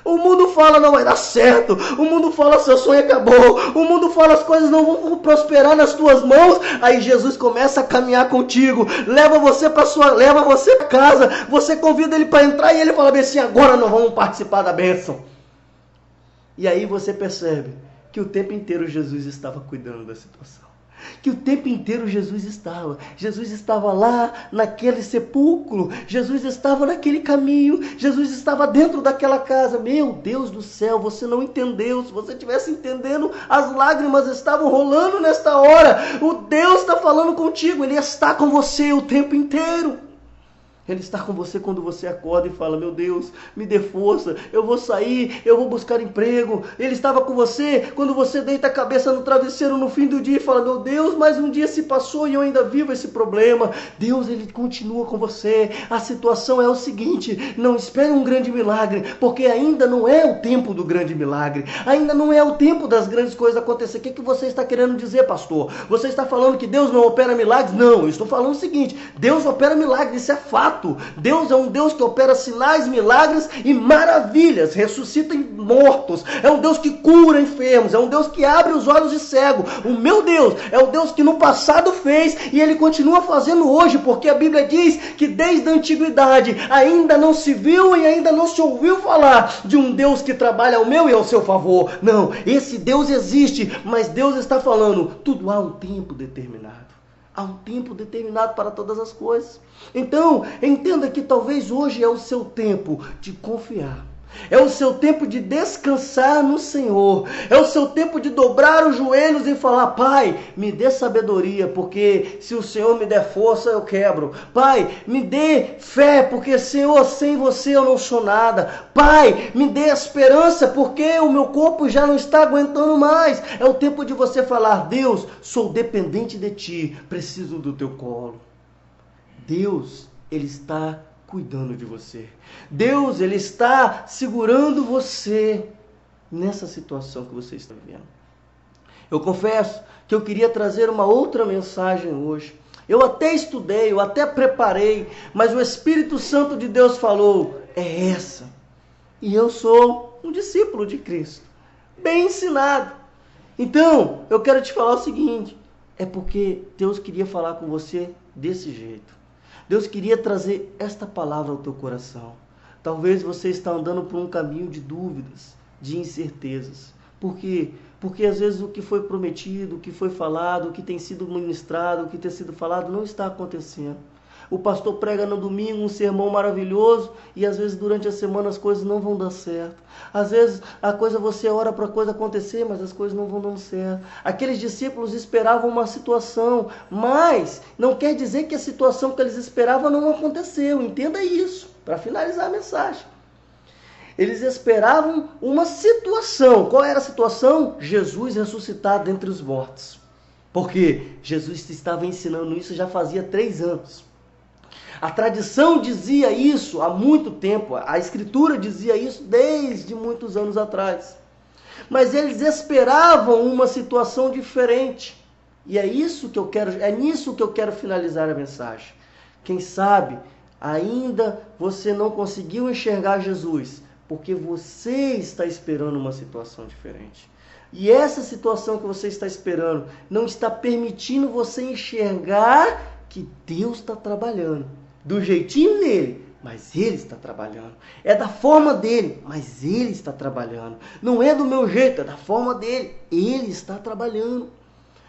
[SPEAKER 8] O mundo fala, não vai dar certo. O mundo fala, seu sonho acabou. O mundo fala, as coisas não vão prosperar nas tuas mãos. Aí Jesus começa a caminhar contigo, leva você para casa. Você convida ele para entrar e ele fala bem assim, agora nós vamos participar da bênção. E aí você percebe que o tempo inteiro Jesus estava cuidando da situação. Que o tempo inteiro Jesus estava lá naquele sepulcro, Jesus estava naquele caminho, Jesus estava dentro daquela casa. Meu Deus do céu, você não entendeu. Se você estivesse entendendo, as lágrimas estavam rolando nesta hora. O Deus está falando contigo, Ele está com você o tempo inteiro. Ele está com você quando você acorda e fala, meu Deus, me dê força, eu vou sair, eu vou buscar emprego. Ele estava com você quando você deita a cabeça no travesseiro no fim do dia e fala, meu Deus, mais um dia se passou e eu ainda vivo esse problema. Deus, Ele continua com você. A situação é o seguinte, não espere um grande milagre, porque ainda não é o tempo do grande milagre, ainda não é o tempo das grandes coisas acontecer. O que você está querendo dizer, pastor? Você está falando que Deus não opera milagres? Não, eu estou falando o seguinte, Deus opera milagres, isso é fato. Deus é um Deus que opera sinais, milagres e maravilhas, ressuscita mortos, é um Deus que cura enfermos, é um Deus que abre os olhos de cego. O meu Deus é o Deus que no passado fez e Ele continua fazendo hoje, porque a Bíblia diz que desde a antiguidade ainda não se viu e ainda não se ouviu falar de um Deus que trabalha ao meu e ao seu favor. Não, esse Deus existe, mas Deus está falando, tudo há um tempo determinado. Há um tempo determinado para todas as coisas. Então, entenda que talvez hoje é o seu tempo de confiar. É o seu tempo de descansar no Senhor. É o seu tempo de dobrar os joelhos e falar, Pai, me dê sabedoria, porque se o Senhor me der força, eu quebro. Pai, me dê fé, porque, Senhor, sem você eu não sou nada. Pai, me dê esperança, porque o meu corpo já não está aguentando mais. É o tempo de você falar, Deus, sou dependente de Ti, preciso do Teu colo. Deus, Ele está cuidando de você. Deus, Ele está segurando você nessa situação que você está vivendo. Eu confesso que eu queria trazer uma outra mensagem hoje. Eu até estudei, eu até preparei, mas o Espírito Santo de Deus falou, é essa. E eu sou um discípulo de Cristo, bem ensinado. Então, eu quero te falar o seguinte, é porque Deus queria falar com você desse jeito. Deus queria trazer esta palavra ao teu coração. Talvez você está andando por um caminho de dúvidas, de incertezas. Por quê? Porque às vezes o que foi prometido, o que foi falado, o que tem sido ministrado, o que tem sido falado não está acontecendo. O pastor prega no domingo um sermão maravilhoso e às vezes durante a semana as coisas não vão dar certo. Às vezes você ora para a coisa acontecer, mas as coisas não vão dando certo. Aqueles discípulos esperavam uma situação, mas não quer dizer que a situação que eles esperavam não aconteceu. Entenda isso, para finalizar a mensagem. Eles esperavam uma situação. Qual era a situação? Jesus ressuscitado dentre os mortos. Porque Jesus estava ensinando isso já fazia 3 anos. A tradição dizia isso há muito tempo, a Escritura dizia isso desde muitos anos atrás. Mas eles esperavam uma situação diferente. E é nisso que eu quero finalizar a mensagem. Quem sabe ainda você não conseguiu enxergar Jesus, porque você está esperando uma situação diferente. E essa situação que você está esperando não está permitindo você enxergar que Deus está trabalhando. Do jeitinho dele, mas Ele está trabalhando. É da forma dele, mas Ele está trabalhando. Não é do meu jeito, é da forma dele. Ele está trabalhando.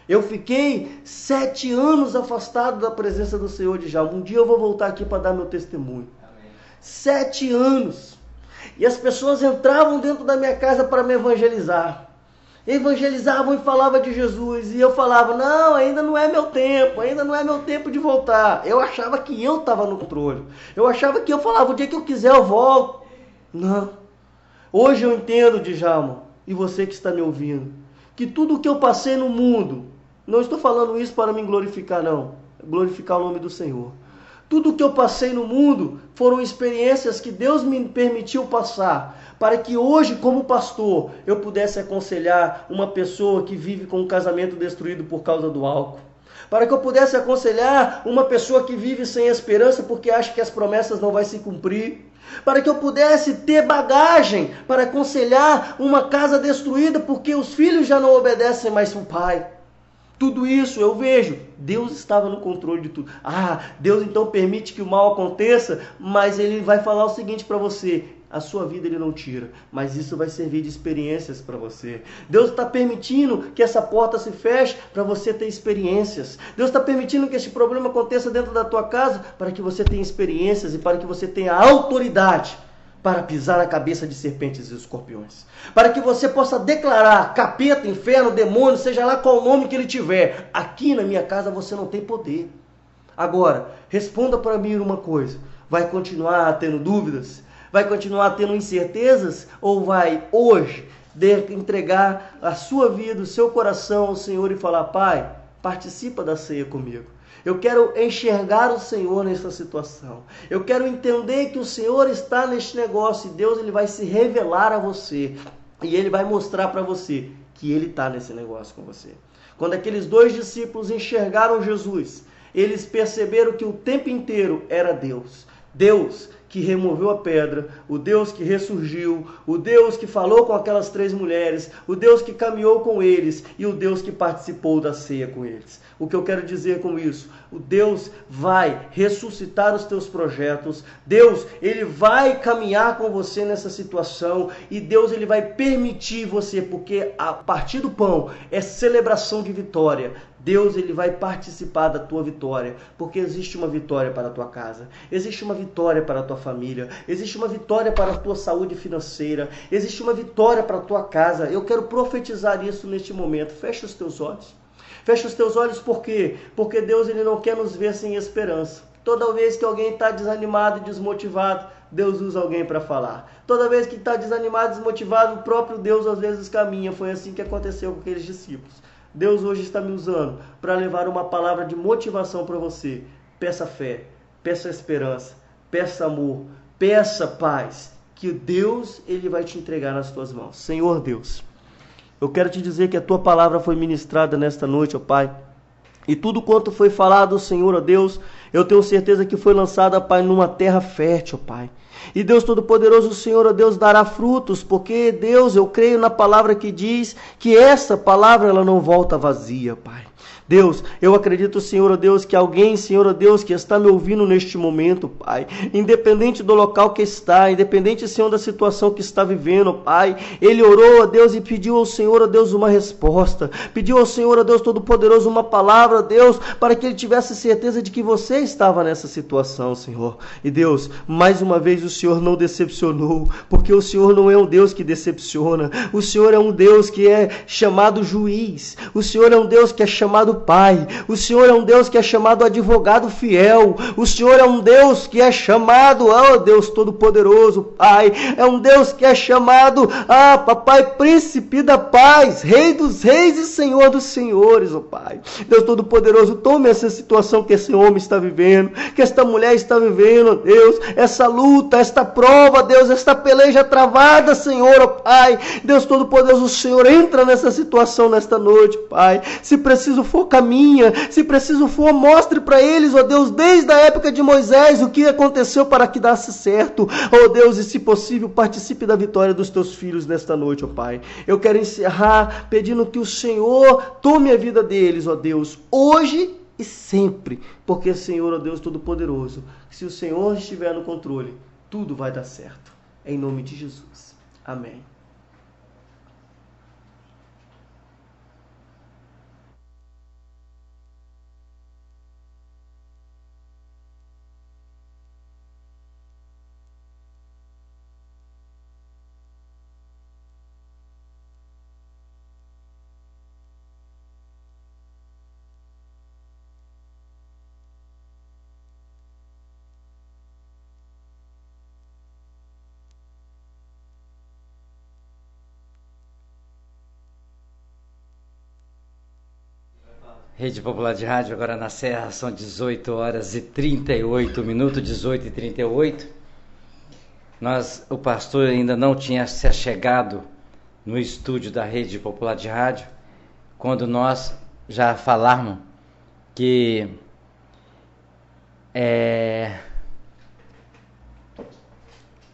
[SPEAKER 8] Eu fiquei 7 anos afastado da presença do Senhor, Djalma. Um dia eu vou voltar aqui para dar meu testemunho. Amém. 7 anos. E as pessoas entravam dentro da minha casa para me evangelizar. Evangelizavam e falavam de Jesus. E eu falava, não, ainda não é meu tempo. Ainda não é meu tempo de voltar. Eu achava que eu estava no controle. Eu achava que eu falava, o dia que eu quiser eu volto. Não. Hoje eu entendo, Djalma, e você que está me ouvindo, que tudo o que eu passei no mundo, não estou falando isso para me glorificar, não. Glorificar o nome do Senhor. Tudo o que eu passei no mundo foram experiências que Deus me permitiu passar, para que hoje, como pastor, eu pudesse aconselhar uma pessoa que vive com um casamento destruído por causa do álcool. Para que eu pudesse aconselhar uma pessoa que vive sem esperança porque acha que as promessas não vão se cumprir. Para que eu pudesse ter bagagem para aconselhar uma casa destruída porque os filhos já não obedecem mais o pai. Tudo isso eu vejo, Deus estava no controle de tudo. Deus então permite que o mal aconteça, mas Ele vai falar o seguinte para você: a sua vida Ele não tira, mas isso vai servir de experiências para você. Deus está permitindo que essa porta se feche para você ter experiências. Deus está permitindo que este problema aconteça dentro da tua casa para que você tenha experiências e para que você tenha autoridade para pisar na cabeça de serpentes e escorpiões. Para que você possa declarar: capeta, inferno, demônio, seja lá qual o nome que ele tiver, aqui na minha casa você não tem poder. Agora, responda para mim uma coisa: vai continuar tendo dúvidas? Vai continuar tendo incertezas? Ou vai hoje entregar a sua vida, o seu coração ao Senhor e falar: Pai, participa da ceia comigo. Eu quero enxergar o Senhor nessa situação. Eu quero entender que o Senhor está neste negócio e Deus ele vai se revelar a você. E Ele vai mostrar para você que Ele está nesse negócio com você. Quando aqueles 2 discípulos enxergaram Jesus, eles perceberam que o tempo inteiro era Deus. Deus que removeu a pedra, o Deus que ressurgiu, o Deus que falou com aquelas 3 mulheres, o Deus que caminhou com eles e o Deus que participou da ceia com eles. O que eu quero dizer com isso? O Deus vai ressuscitar os teus projetos, Deus ele vai caminhar com você nessa situação e Deus ele vai permitir você, porque a partir do pão é celebração de vitória. Deus ele vai participar da tua vitória, porque existe uma vitória para a tua casa, existe uma vitória para a tua família, existe uma vitória para a tua saúde financeira, existe uma vitória para a tua casa. Eu quero profetizar isso neste momento. Fecha os teus olhos. Fecha os teus olhos por quê? Porque Deus ele não quer nos ver sem esperança. Toda vez que alguém está desanimado e desmotivado, Deus usa alguém para falar. Toda vez que está desanimado e desmotivado, o próprio Deus às vezes caminha. Foi assim que aconteceu com aqueles discípulos. Deus hoje está me usando para levar uma palavra de motivação para você. Peça fé, peça esperança, peça amor, peça paz, que Deus ele vai te entregar nas tuas mãos. Senhor Deus, eu quero te dizer que a tua palavra foi ministrada nesta noite, ó Pai. E tudo quanto foi falado, Senhor, ó Deus, eu tenho certeza que foi lançado, ó Pai, numa terra fértil, ó Pai. E Deus Todo-Poderoso, o Senhor, ó Deus, dará frutos, porque Deus, eu creio na palavra que diz que essa palavra ela não volta vazia, Pai. Deus, eu acredito, Senhor, ó Deus, que alguém, Senhor, ó Deus, que está me ouvindo neste momento, Pai, independente do local que está, independente, Senhor, da situação que está vivendo, Pai, ele orou, ó Deus, e pediu ao Senhor, ó Deus, uma resposta, pediu ao Senhor, ó Deus Todo-Poderoso, uma palavra, ó Deus, para que ele tivesse certeza de que você estava nessa situação, Senhor. E Deus, mais uma vez o Senhor não decepcionou, porque o Senhor não é um Deus que decepciona, o Senhor é um Deus que é chamado juiz, o Senhor é um Deus que é chamado Pai, o Senhor é um Deus que é chamado advogado fiel, o Senhor é um Deus que é chamado, ó Deus Todo-Poderoso, Pai, é um Deus que é chamado, Papai, Príncipe da Paz, Rei dos Reis e Senhor dos Senhores, ó Pai. Deus Todo-Poderoso, tome essa situação que esse homem está vivendo, que esta mulher está vivendo, ó Deus, essa luta, esta prova, Deus, esta peleja travada, Senhor, ó Pai. Deus Todo-Poderoso, o Senhor entra nessa situação nesta noite, Pai. Se preciso for, caminha, se preciso for, mostre para eles, ó Deus, desde a época de Moisés, o que aconteceu para que desse certo, ó Deus, e se possível, participe da vitória dos teus filhos nesta noite, ó Pai. Eu quero encerrar pedindo que o Senhor tome a vida deles, ó Deus, hoje e sempre, porque, Senhor, ó Deus Todo-Poderoso, se o Senhor estiver no controle, tudo vai dar certo, em nome de Jesus, amém.
[SPEAKER 4] Rede Popular de Rádio, agora na Serra, são 18 horas e 38 minutos, 18 e 38. O pastor ainda não tinha se achegado no estúdio da Rede Popular de Rádio, quando nós já falarmos que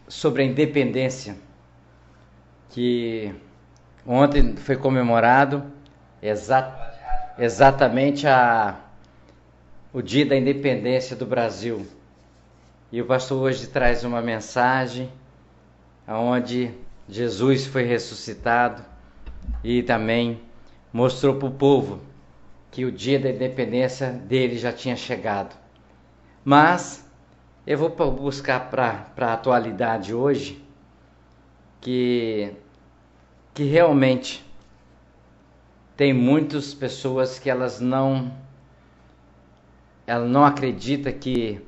[SPEAKER 4] sobre a independência, que ontem foi comemorado exatamente o dia da independência do Brasil. E o pastor hoje traz uma mensagem onde Jesus foi ressuscitado e também mostrou para o povo que o dia da independência dele já tinha chegado. Mas eu vou buscar para a atualidade hoje que realmente tem muitas pessoas que ela não acredita que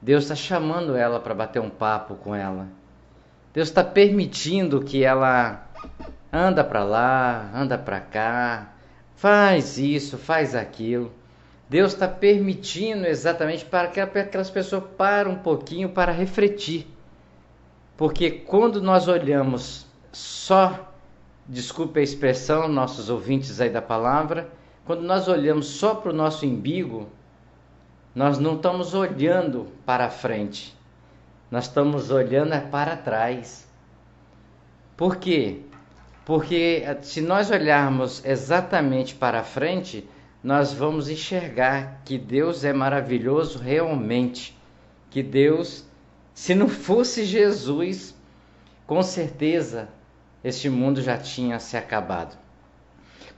[SPEAKER 4] Deus está chamando ela para bater um papo com ela. Deus está permitindo que ela anda para lá, anda para cá, faz isso, faz aquilo. Deus está permitindo exatamente para que aquelas pessoas parem um pouquinho para refletir. Porque quando nós olhamos só, desculpe a expressão, nossos ouvintes aí da palavra, quando nós olhamos só para o nosso umbigo, nós não estamos olhando para frente, nós estamos olhando para trás. Por quê? Porque se nós olharmos exatamente para frente, nós vamos enxergar que Deus é maravilhoso realmente, que Deus, se não fosse Jesus, com certeza este mundo já tinha se acabado.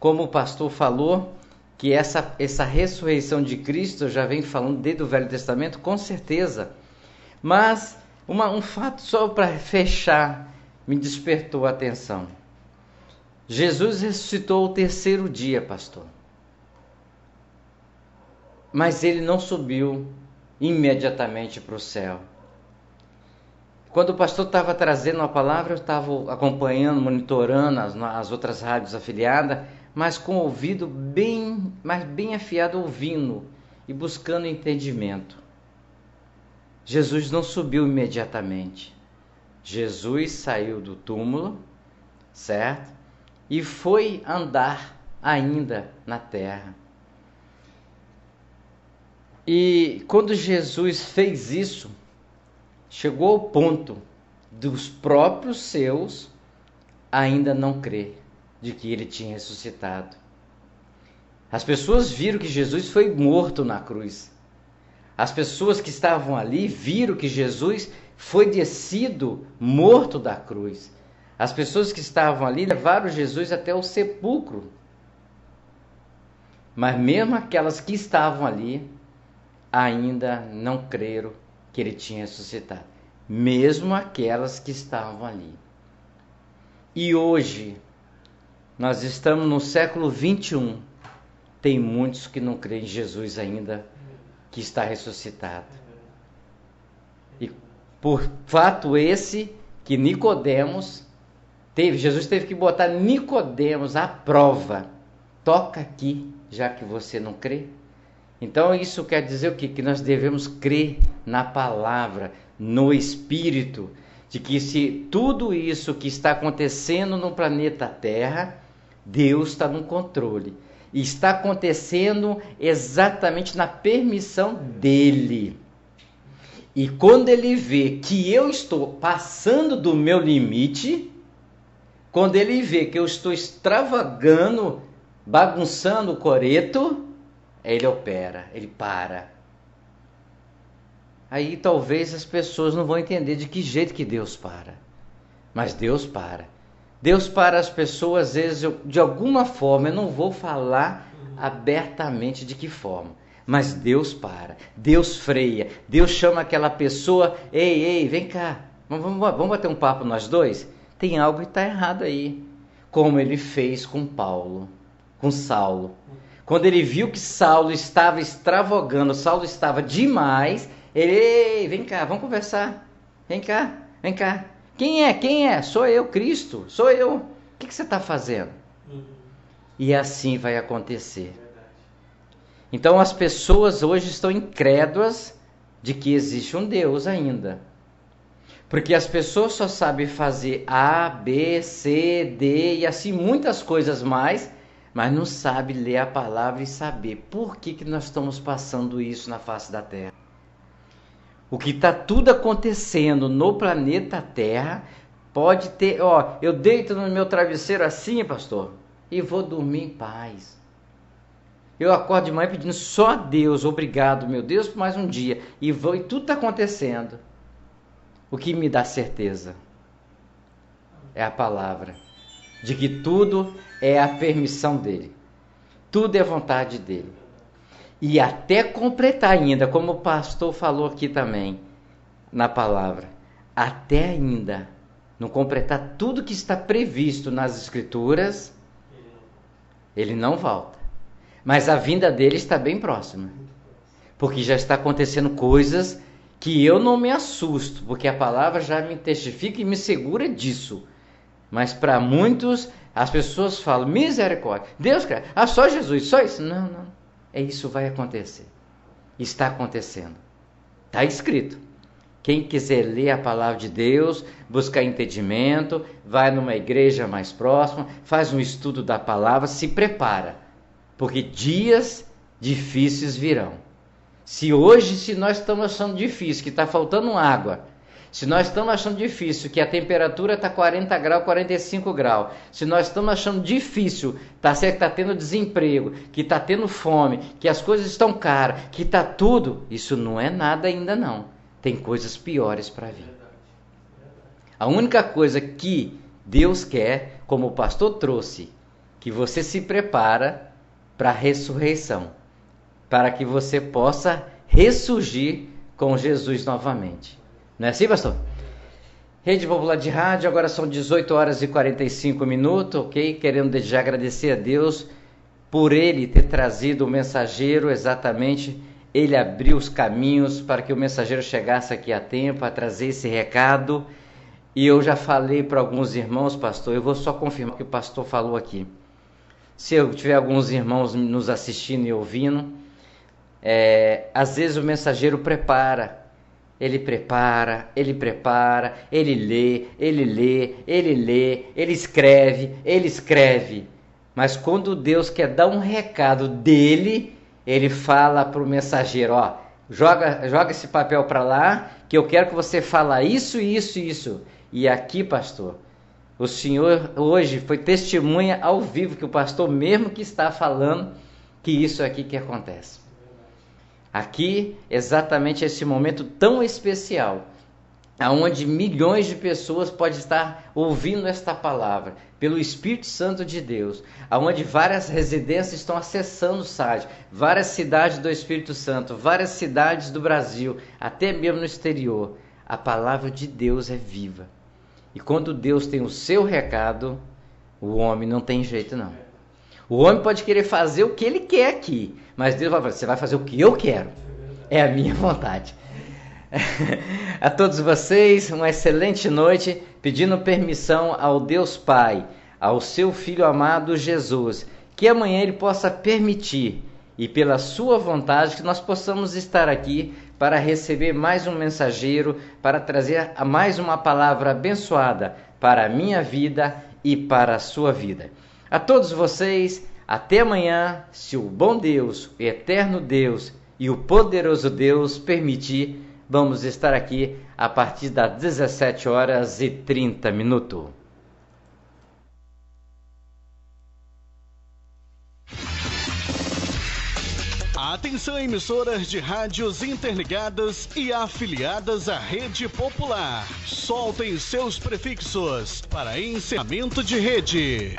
[SPEAKER 4] Como o pastor falou, que essa ressurreição de Cristo já vem falando desde o Velho Testamento, com certeza. Mas um fato só para fechar me despertou a atenção. Jesus ressuscitou o terceiro dia, pastor. Mas ele não subiu imediatamente para o céu. Quando o pastor estava trazendo a palavra, eu estava acompanhando, monitorando as outras rádios afiliadas, mas com o ouvido bem afiado, ouvindo e buscando entendimento. Jesus não subiu imediatamente. Jesus saiu do túmulo, certo? E foi andar ainda na terra. E quando Jesus fez isso, chegou ao ponto dos próprios seus ainda não crer de que ele tinha ressuscitado. As pessoas viram que Jesus foi morto na cruz. As pessoas que estavam ali viram que Jesus foi descido morto da cruz. As pessoas que estavam ali levaram Jesus até o sepulcro. Mas mesmo aquelas que estavam ali ainda não creram que ele tinha ressuscitado. Mesmo aquelas que estavam ali. E hoje, nós estamos no século 21. Tem muitos que não creem em Jesus ainda, que está ressuscitado. E por fato esse, que Nicodemos Jesus teve que botar Nicodemos à prova. Toca aqui, já que você não crê. Então isso quer dizer o quê? Que nós devemos crer na palavra, no Espírito, de que se tudo isso que está acontecendo no planeta Terra, Deus está no controle. E está acontecendo exatamente na permissão dele. E quando ele vê que eu estou passando do meu limite, quando ele vê que eu estou extravagando, bagunçando o coreto, ele opera, ele para. Aí talvez as pessoas não vão entender de que jeito que Deus para. Mas Deus para. Deus para as pessoas, às vezes, de alguma forma, eu não vou falar abertamente de que forma. Mas Deus para, Deus freia, Deus chama aquela pessoa, ei, vem cá, vamos bater um papo nós dois? Tem algo que está errado aí. Como ele fez com Saulo. Quando ele viu que Saulo estava extravagando, Saulo estava demais, ele, vem cá, vamos conversar. Vem cá. Quem é? Sou eu, Cristo, sou eu. O que você está fazendo? E assim vai acontecer. Então as pessoas hoje estão incrédulas de que existe um Deus ainda. Porque as pessoas só sabem fazer A, B, C, D e assim muitas coisas mais, mas não sabem ler a palavra e saber por que nós estamos passando isso na face da Terra. O que está tudo acontecendo no planeta Terra pode ter... eu deito no meu travesseiro assim, pastor, e vou dormir em paz. Eu acordo de manhã pedindo só a Deus, obrigado, meu Deus, por mais um dia. E tudo está acontecendo. O que me dá certeza é a palavra, de que tudo é a permissão dele. Tudo é vontade dele. E até completar ainda, como o pastor falou aqui também, na palavra, até ainda não completar tudo que está previsto nas Escrituras, ele não volta. Mas a vinda dele está bem próxima, porque já está acontecendo coisas que eu não me assusto, porque a palavra já me testifica e me segura disso. Mas para muitos, as pessoas falam, misericórdia, Deus quer, só Jesus, só isso. Não, isso vai acontecer, está acontecendo, está escrito. Quem quiser ler a palavra de Deus, buscar entendimento, vai numa igreja mais próxima, faz um estudo da palavra, se prepara, porque dias difíceis virão. Se nós estamos achando difícil, que está faltando água, se nós estamos achando difícil, que a temperatura está 40 graus, 45 graus, se nós estamos achando difícil, que está tendo desemprego, que está tendo fome, que as coisas estão caras, que está tudo, isso não é nada ainda não. Tem coisas piores para vir. A única coisa que Deus quer, como o pastor trouxe, que você se prepara para a ressurreição, para que você possa ressurgir com Jesus novamente. Não é assim, pastor? Rede Popular de Rádio, agora são 18 horas e 45 minutos, ok? Querendo já agradecer a Deus por Ele ter trazido o mensageiro, exatamente. Ele abriu os caminhos para que o mensageiro chegasse aqui a tempo, a trazer esse recado. E eu já falei para alguns irmãos, pastor, eu vou só confirmar o que o pastor falou aqui. Se eu tiver alguns irmãos nos assistindo e ouvindo, às vezes o mensageiro ele lê, ele escreve. Mas quando Deus quer dar um recado dele, ele fala para o mensageiro, joga esse papel para lá, que eu quero que você fale isso. E aqui, pastor, o senhor hoje foi testemunha ao vivo, que o pastor mesmo que está falando, que isso aqui que acontece. Aqui, exatamente esse momento tão especial, onde milhões de pessoas podem estar ouvindo esta palavra, pelo Espírito Santo de Deus, onde várias residências estão acessando o site, várias cidades do Espírito Santo, várias cidades do Brasil, até mesmo no exterior. A palavra de Deus é viva. E quando Deus tem o seu recado, o homem não tem jeito não. O homem pode querer fazer o que ele quer aqui, mas Deus vai falar, você vai fazer o que eu quero. É a minha vontade. A todos vocês, uma excelente noite, pedindo permissão ao Deus Pai, ao seu Filho amado Jesus, que amanhã Ele possa permitir, e pela sua vontade, que nós possamos estar aqui para receber mais um mensageiro, para trazer mais uma palavra abençoada para a minha vida e para a sua vida. A todos vocês, até amanhã, se o bom Deus, o eterno Deus e o poderoso Deus permitir, vamos estar aqui a partir das 17 horas e 30 minutos.
[SPEAKER 6] Atenção, emissoras de rádios interligadas e afiliadas à Rede Popular. Soltem seus prefixos para encerramento de rede.